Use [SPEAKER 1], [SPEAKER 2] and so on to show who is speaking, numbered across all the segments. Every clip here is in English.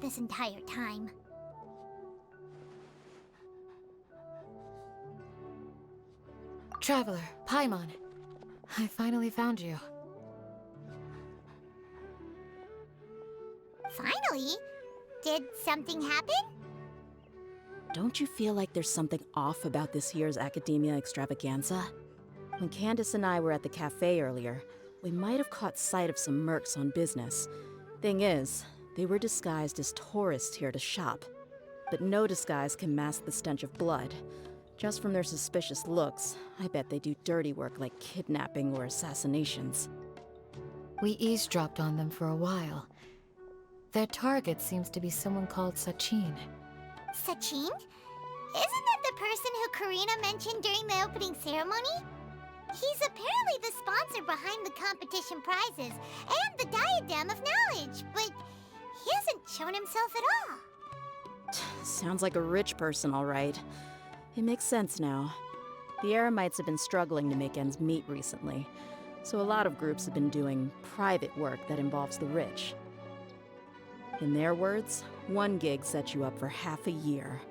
[SPEAKER 1] this entire time.
[SPEAKER 2] Traveler, Paimon. I finally found you.
[SPEAKER 1] Finally? Did something happen?
[SPEAKER 3] Don't you feel like there's something off about this year's Academia Extravaganza? When Candace and I were at the cafe earlier, we might have caught sight of some mercs on business. Thing is, they were disguised as tourists here to shop. But no disguise can mask the stench of blood. Just from their suspicious looks, I bet they do dirty work like kidnapping or assassinations.
[SPEAKER 2] We eavesdropped on them for a while. Their target seems to be someone called Sachin.
[SPEAKER 1] Sachin? Isn't that the person who Karina mentioned during the opening ceremony? He's apparently the sponsor behind the competition prizes and the Diadem of Knowledge, but he hasn't shown himself at all.
[SPEAKER 3] Sounds like a rich person, all right. It makes sense now. The Eremites have been struggling to make ends meet recently, so a lot of groups have been doing private work that involves the rich. In their words, one gig sets you up for half a year.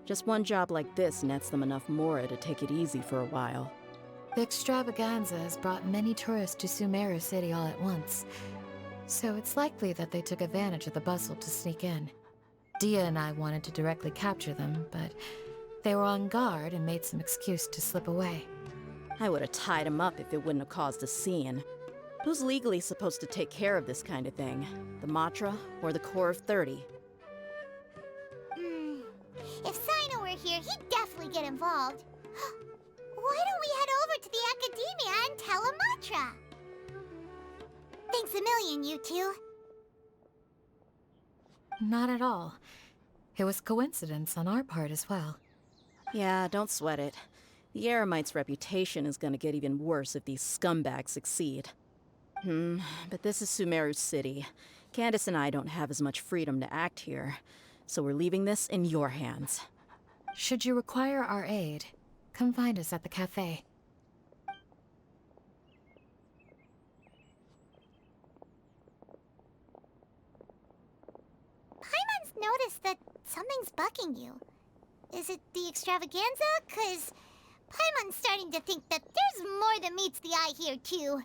[SPEAKER 3] Just one job like this nets them enough mora to take it easy for a while.
[SPEAKER 2] The extravaganza has brought many tourists to Sumeru City all at once, so it's likely that they took advantage of the bustle to sneak in. Dia and I wanted to directly capture them, but they were on guard and made some excuse to slip away.
[SPEAKER 3] I would have tied him up if it wouldn't have caused a scene. Who's legally supposed to take care of this kind of thing? The Matra or the Core of 30?
[SPEAKER 1] If Sino were here, he'd definitely get involved. Why don't we head over to the Academia and tell Amatra? Thanks a million, you two.
[SPEAKER 2] Not at all. It was coincidence on our part as well.
[SPEAKER 3] Yeah, don't sweat it. The Eremites' reputation is gonna get even worse if these scumbags succeed. But this is Sumeru City. Candace and I don't have as much freedom to act here, so we're leaving this in your hands.
[SPEAKER 2] Should you require our aid, come find us at the cafe.
[SPEAKER 1] Paimon's noticed that something's bugging you. Is it the extravaganza? 'Cause Paimon's starting to think that there's more than meets the eye here, too.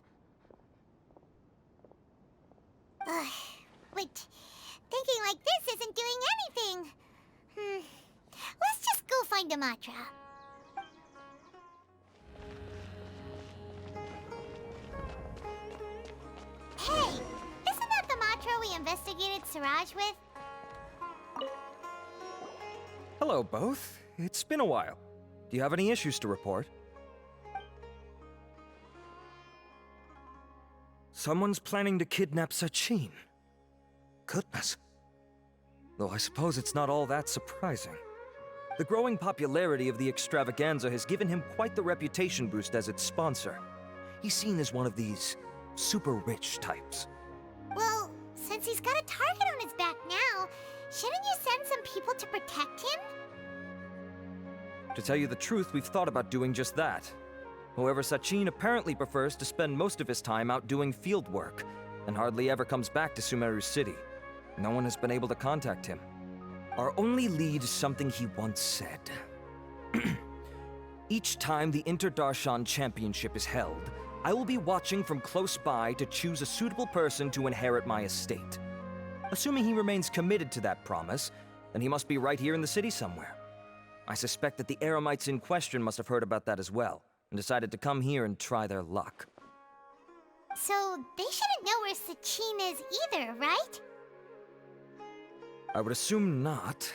[SPEAKER 1] But thinking like this isn't doing anything. Let's just go find Amatra. Hey, isn't that the Matra we investigated Siraj with?
[SPEAKER 4] Hello, both. It's been a while. Do you have any issues to report? Someone's planning to kidnap Sachin. Goodness. Though I suppose it's not all that surprising. The growing popularity of the extravaganza has given him quite the reputation boost as its sponsor. He's seen as one of these super rich types.
[SPEAKER 1] Well, since he's got a target on his back now, shouldn't you send some people to protect him?
[SPEAKER 4] To tell you the truth, we've thought about doing just that. However, Sachin apparently prefers to spend most of his time out doing field work, and hardly ever comes back to Sumeru City. No one has been able to contact him. Our only lead is something he once said. Each time the Interdarshan Championship is held, I will be watching from close by to choose a suitable person to inherit my estate. Assuming he remains committed to that promise, then he must be right here in the city somewhere. I suspect that the Eremites in question must have heard about that as well, and decided to come here and try their luck.
[SPEAKER 1] So they shouldn't know where Sachin is either, right?
[SPEAKER 4] I would assume not.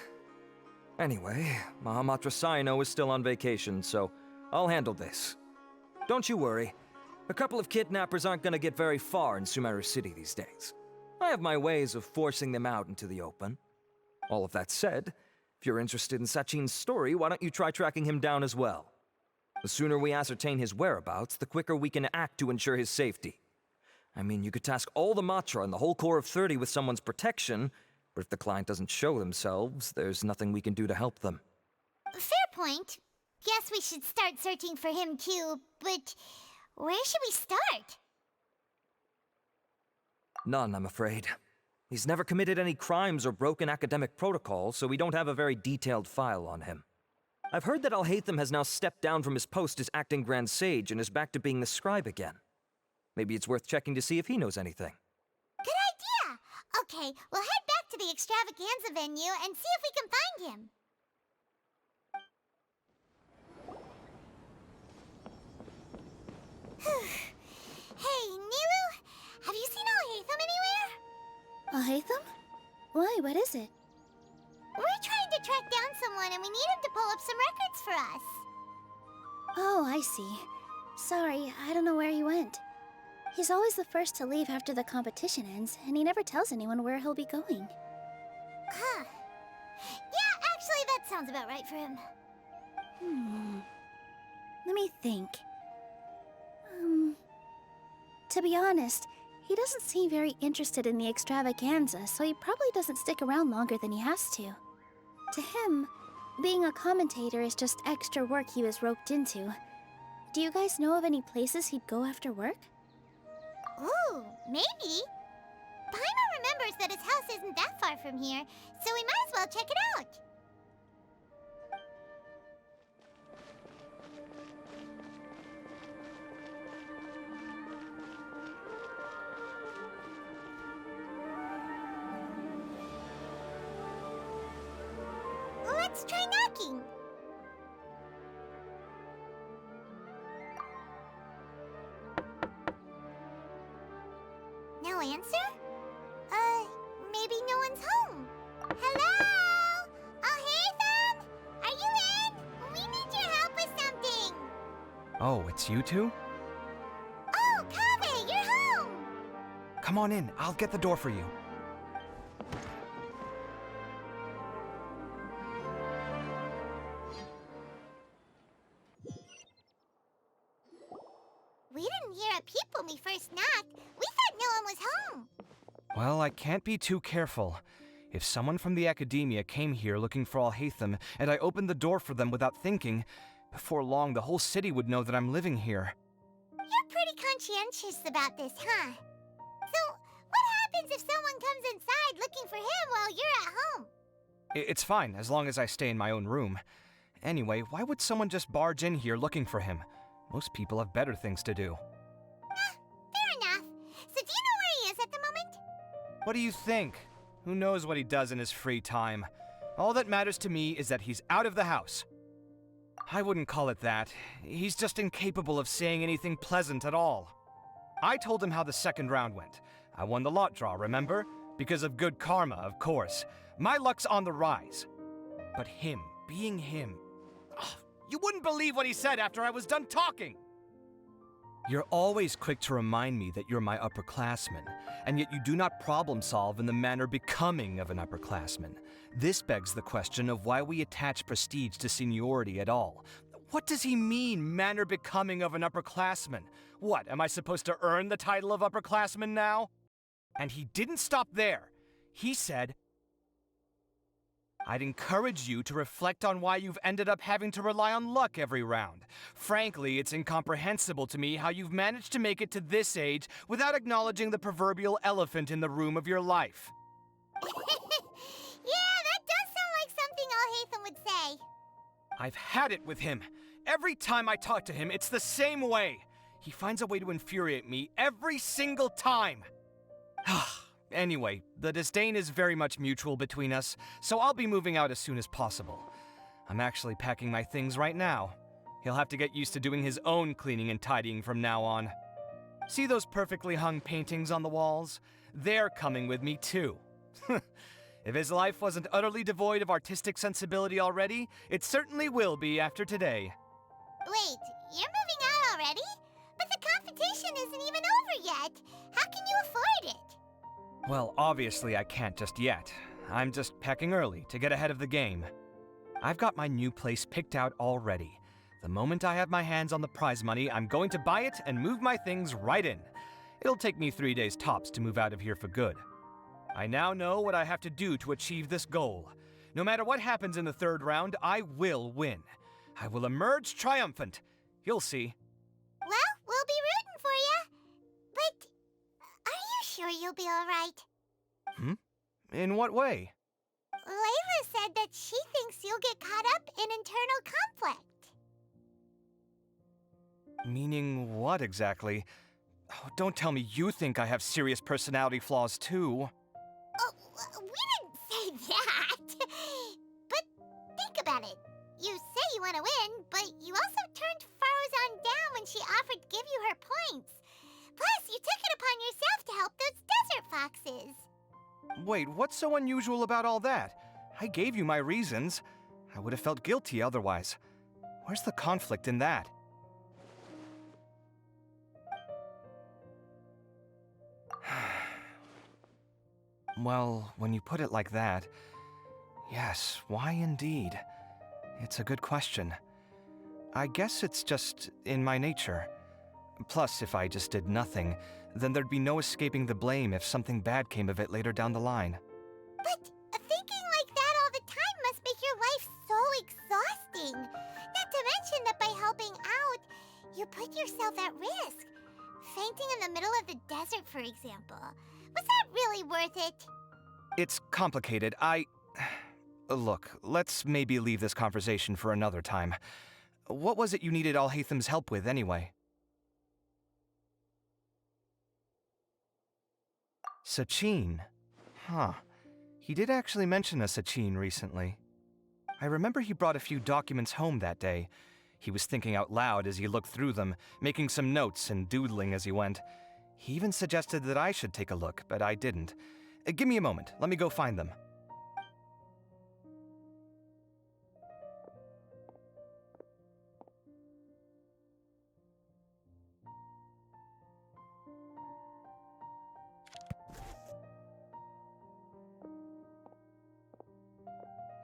[SPEAKER 4] Anyway, Mahamatra Saino is still on vacation, so I'll handle this. Don't you worry. A couple of kidnappers aren't gonna get very far in Sumeru City these days. I have my ways of forcing them out into the open. All of that said, if you're interested in Sachin's story, why don't you try tracking him down as well? The sooner we ascertain his whereabouts, the quicker we can act to ensure his safety. I mean, you could task all the Matra and the whole Core of 30 with someone's protection, but if the client doesn't show themselves, there's nothing we can do to help them.
[SPEAKER 1] Fair point. Guess we should start searching for him too, but where should we start?
[SPEAKER 4] None, I'm afraid. He's never committed any crimes or broken academic protocol, so we don't have a very detailed file on him. I've heard that Alhaitham has now stepped down from his post as acting Grand Sage and is back to being the scribe again. Maybe it's worth checking to see if he knows anything.
[SPEAKER 1] Good idea! Okay, we'll head back to the extravaganza venue and see if we can find him. Hey, Nilu, have you seen Alhaitham anywhere?
[SPEAKER 5] Alhaitham? Why, what is it?
[SPEAKER 1] We're trying to track down someone and we need him to pull up some records for us.
[SPEAKER 5] Oh, I see. Sorry, I don't know where he went. He's always the first to leave after the competition ends, and he never tells anyone where he'll be going.
[SPEAKER 1] Huh. Yeah, actually, that sounds about right for him.
[SPEAKER 5] Let me think. To be honest, he doesn't seem very interested in the extravaganza, so he probably doesn't stick around longer than he has to. To him, being a commentator is just extra work he was roped into. Do you guys know of any places he'd go after work?
[SPEAKER 1] Ooh, maybe. Paimon remembers that his house isn't that far from here, so we might as well check it out. Let's try knocking. No answer? Maybe no one's home. Hello? Alhaitham? Are you in? We need your help with something.
[SPEAKER 6] Oh, it's you two?
[SPEAKER 1] Oh, Kaveh, you're home!
[SPEAKER 6] Come on in, I'll get the door for you.
[SPEAKER 1] We didn't hear a peep when we first knocked. We thought no one was home.
[SPEAKER 6] Well, I can't be too careful. If someone from the academia came here looking for Alhaitham, and I opened the door for them without thinking, before long the whole city would know that I'm living here.
[SPEAKER 1] You're pretty conscientious about this, huh? So, what happens if someone comes inside looking for him while you're at home?
[SPEAKER 6] It's fine, as long as I stay in my own room. Anyway, why would someone just barge in here looking for him? Most people have better things to do.
[SPEAKER 1] Fair enough. So do you know where he is at the moment?
[SPEAKER 6] What do you think? Who knows what he does in his free time? All that matters to me is that he's out of the house. I wouldn't call it that. He's just incapable of saying anything pleasant at all. I told him how the second round went. I won the lot draw, remember? Because of good karma, of course. My luck's on the rise. But him, being him... You wouldn't believe what he said after I was done talking! You're always quick to remind me that you're my upperclassman, and yet you do not problem solve in the manner becoming of an upperclassman. This begs the question of why we attach prestige to seniority at all. What does he mean, manner becoming of an upperclassman? What, am I supposed to earn the title of upperclassman now? And he didn't stop there. He said, I'd encourage you to reflect on why you've ended up having to rely on luck every round. Frankly, it's incomprehensible to me how you've managed to make it to this age without acknowledging the proverbial elephant in the room of your life.
[SPEAKER 1] Yeah, that does sound like something Alhaitham would say.
[SPEAKER 6] I've had it with him. Every time I talk to him, it's the same way. He finds a way to infuriate me every single time. Anyway, the disdain is very much mutual between us, so I'll be moving out as soon as possible. I'm actually packing my things right now. He'll have to get used to doing his own cleaning and tidying from now on. See those perfectly hung paintings on the walls? They're coming with me too. If his life wasn't utterly devoid of artistic sensibility already, it certainly will be after today.
[SPEAKER 1] Wait, you're moving out already? But the competition isn't even over yet. How can you afford it?
[SPEAKER 6] Well, obviously I can't just yet. I'm just packing early to get ahead of the game. I've got my new place picked out already. The moment I have my hands on the prize money, I'm going to buy it and move my things right in. It'll take me 3 days tops to move out of here for good. I now know what I have to do to achieve this goal. No matter what happens in the third round, I will win. I will emerge triumphant. You'll see.
[SPEAKER 1] Well, we'll be rooting for you. But are you sure you'll be all right?
[SPEAKER 6] In what way?
[SPEAKER 1] Layla said that she thinks you'll get caught up in internal conflict.
[SPEAKER 6] Meaning what exactly? Oh, don't tell me you think I have serious personality flaws too.
[SPEAKER 1] Oh, we didn't say that. But think about it. You say you want to win, but you also turned Faruzan down when she offered to give you her points. Plus, you took it upon yourself to help those desert foxes.
[SPEAKER 6] Wait, what's so unusual about all that? I gave you my reasons. I would have felt guilty otherwise. Where's the conflict in that? Well, when you put it like that, yes, why indeed? It's a good question. I guess it's just in my nature. Plus, if I just did nothing, then there'd be no escaping the blame if something bad came of it later down the line.
[SPEAKER 1] But thinking like that all the time must make your life so exhausting. Not to mention that by helping out, you put yourself at risk. Fainting in the middle of the desert, for example. Was that really worth it?
[SPEAKER 6] It's complicated. Look, let's maybe leave this conversation for another time. What was it you needed Alhaitham's help with, anyway? Sachin. Huh. He did actually mention a Sachin recently. I remember he brought a few documents home that day. He was thinking out loud as he looked through them, making some notes and doodling as he went. He even suggested that I should take a look, but I didn't. Give me a moment. Let me go find them.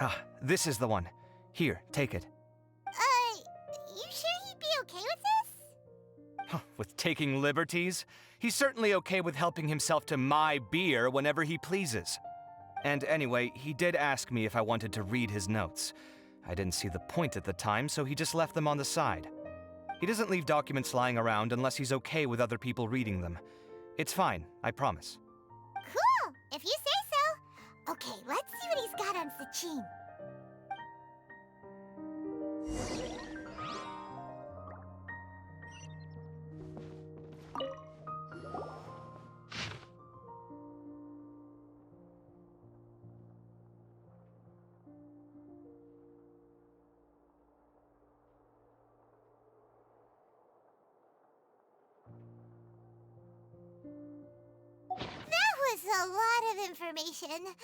[SPEAKER 6] Ah, this is the one. Here, take it.
[SPEAKER 1] You sure he'd be okay with this?
[SPEAKER 6] With taking liberties? He's certainly okay with helping himself to my beer whenever he pleases. And anyway, he did ask me if I wanted to read his notes. I didn't see the point at the time, so he just left them on the side. He doesn't leave documents lying around unless he's okay with other people reading them. It's fine, I promise.
[SPEAKER 1] Cool, if you say so. Okay, let's see what he's got on Sachin. A lot of information.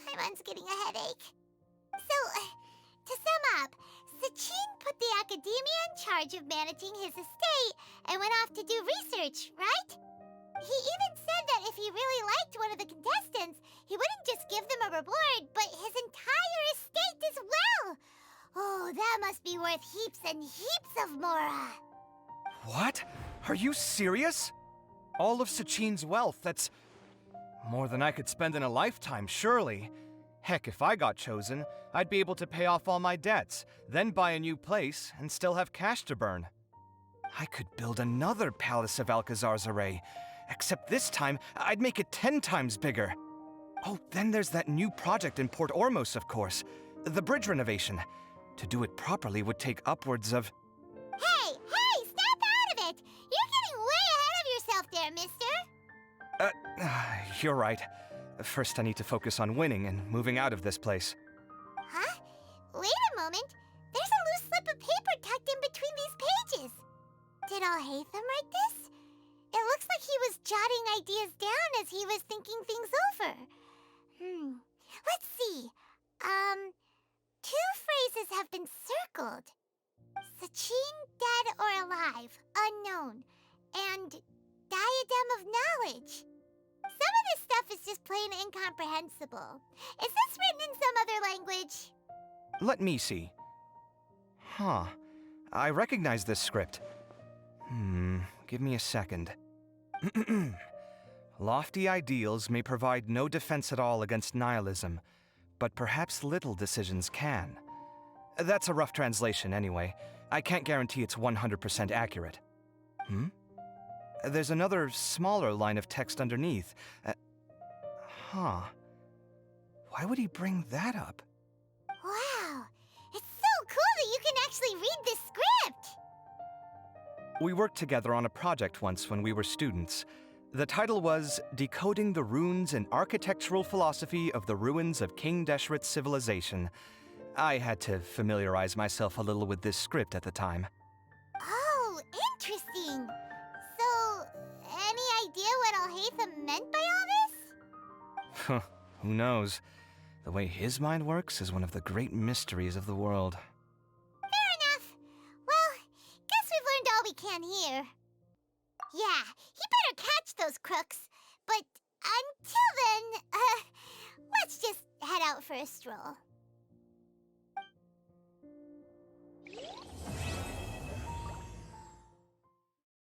[SPEAKER 1] Paimon's getting a headache. So, to sum up, Sachin put the academia in charge of managing his estate and went off to do research, right? He even said that if he really liked one of the contestants, he wouldn't just give them a reward, but his entire estate as well. Oh, that must be worth heaps and heaps of Mora.
[SPEAKER 6] What? Are you serious? All of Sachin's wealth, that's more than I could spend in a lifetime, surely. Heck, if I got chosen, I'd be able to pay off all my debts, then buy a new place, and still have cash to burn. I could build another Palace of Alcazar's Array, except this time, I'd make it 10 times bigger. Oh, then there's that new project in Port Ormos, of course. The bridge renovation. To do it properly would take upwards of...
[SPEAKER 1] Hey, snap out of it! You're getting way ahead of yourself there, mister!
[SPEAKER 6] You're right. First, I need to focus on winning and moving out of this place.
[SPEAKER 1] Huh? Wait a moment. There's a loose slip of paper tucked in between these pages. Did Alhaitham write this? It looks like he was jotting ideas down as he was thinking things over. Let's see. Two phrases have been circled. Sachin, dead or alive, unknown. And diadem of knowledge. Some of this stuff is just plain incomprehensible. Is this written in some other language?
[SPEAKER 6] Let me see. Huh. I recognize this script. Give me a second. Lofty ideals may provide no defense at all against nihilism, but perhaps little decisions can. That's a rough translation anyway. I can't guarantee it's 100% accurate. There's another, smaller line of text underneath. Why would he bring that up?
[SPEAKER 1] Wow, it's so cool that you can actually read this script!
[SPEAKER 6] We worked together on a project once when we were students. The title was Decoding the Runes and Architectural Philosophy of the Ruins of King Deshret's Civilization. I had to familiarize myself a little with this script at the time.
[SPEAKER 1] Oh, interesting. So, any idea what Alhaitham meant by all this?
[SPEAKER 6] Who knows? The way his mind works is one of the great mysteries of the world.
[SPEAKER 1] Fair enough. Well, guess we've learned all we can here. Yeah, he better catch those crooks. But until then, let's just head out for a stroll.